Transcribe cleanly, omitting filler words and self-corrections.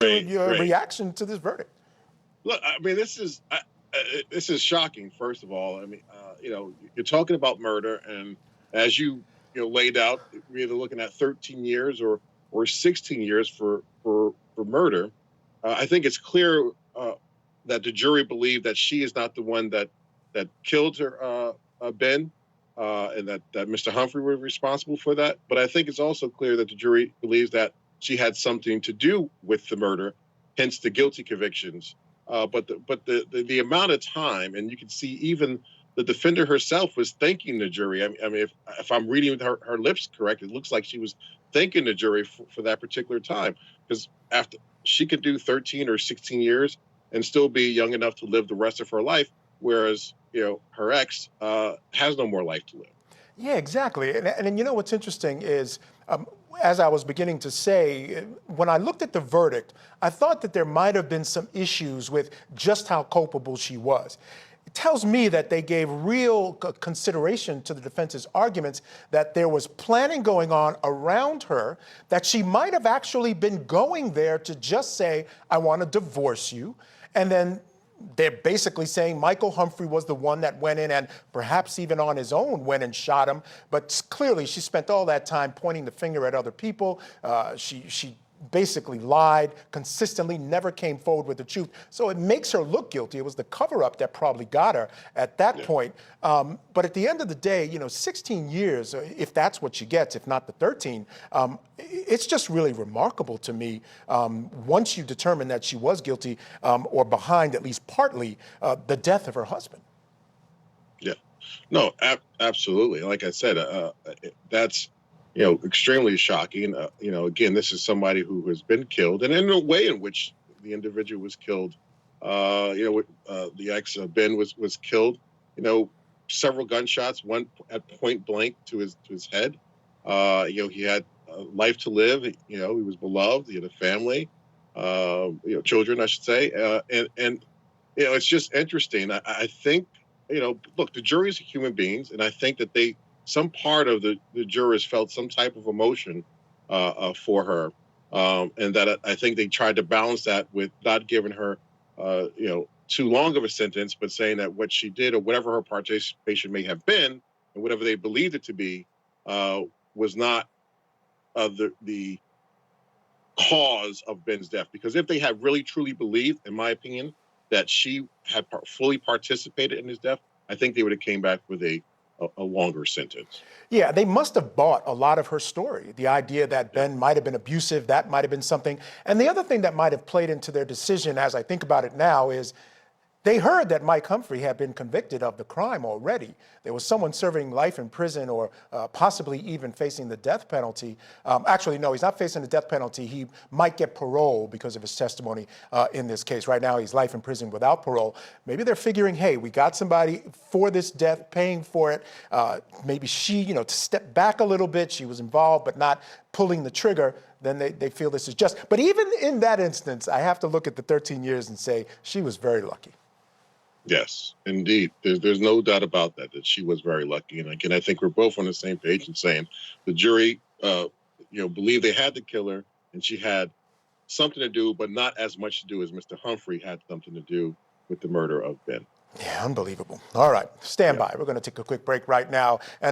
Great, your great. reaction to this verdict? Look, I mean, this is shocking. First of all, I mean, you're talking about murder, and as laid out, we're either looking at 13 years or 16 years for murder. I think it's clear that the jury believed that she is not the one that killed her Ben, and that Mr. Humphrey was responsible for that. But I think it's also clear that the jury believes that she had something to do with the murder, hence the guilty convictions. But the amount of time, and you can see even the defender herself was thanking the jury. I mean, if I'm reading her lips correct, it looks like she was thanking the jury for that particular time, because after she could do 13 or 16 years and still be young enough to live the rest of her life, whereas her ex has no more life to live. Yeah, exactly. And you know what's interesting is, as I was beginning to say, when I looked at the verdict, I thought that there might have been some issues with just how culpable she was. It tells me that they gave real consideration to the defense's arguments that there was planning going on around her, that she might have actually been going there to just say, I want to divorce you. And then they're basically saying Michael Humphrey was the one that went in and perhaps even on his own went and shot him. But clearly she spent all that time pointing the finger at other people. She basically lied consistently, never came forward with the truth. So it makes her look guilty. It was the cover-up that probably got her at that point. But at the end of the day, 16 years, if that's what she gets, if not the 13, it's just really remarkable to me once you determine that she was guilty or behind, at least partly, the death of her husband. Yeah, no, absolutely. Like I said, that's extremely shocking. Again, this is somebody who has been killed, and in the way in which the individual was killed, the ex Ben was killed. Several gunshots, one at point blank to his head. He had life to live. He was beloved. He had a family, children, I should say, and it's just interesting. I think, look, the jury's human beings, and I think that some part of the jurors felt some type of emotion for her, and that I think they tried to balance that with not giving her, too long of a sentence, but saying that what she did or whatever her participation may have been, and whatever they believed it to be, was not the cause of Ben's death. Because if they had really truly believed, in my opinion, that she had fully participated in his death, I think they would have came back with a longer sentence. Yeah, they must have bought a lot of her story. The idea that Ben might have been abusive, that might have been something. And the other thing that might have played into their decision, as I think about it now, is they heard that Mike Humphrey had been convicted of the crime already. There was someone serving life in prison or possibly even facing the death penalty. Actually, no, he's not facing the death penalty. He might get parole because of his testimony in this case. Right now, he's life in prison without parole. Maybe they're figuring, hey, we got somebody for this death, paying for it. Maybe she, to step back a little bit, she was involved, but not pulling the trigger. Then they feel this is just. But even in that instance, I have to look at the 13 years and say she was very lucky. Yes, indeed. There's no doubt about that she was very lucky. And again, I think we're both on the same page in saying the jury, believed they had to kill her, and she had something to do, but not as much to do as Mr. Humphrey had something to do with the murder of Ben. Yeah, unbelievable. All right, stand by. We're going to take a quick break right now.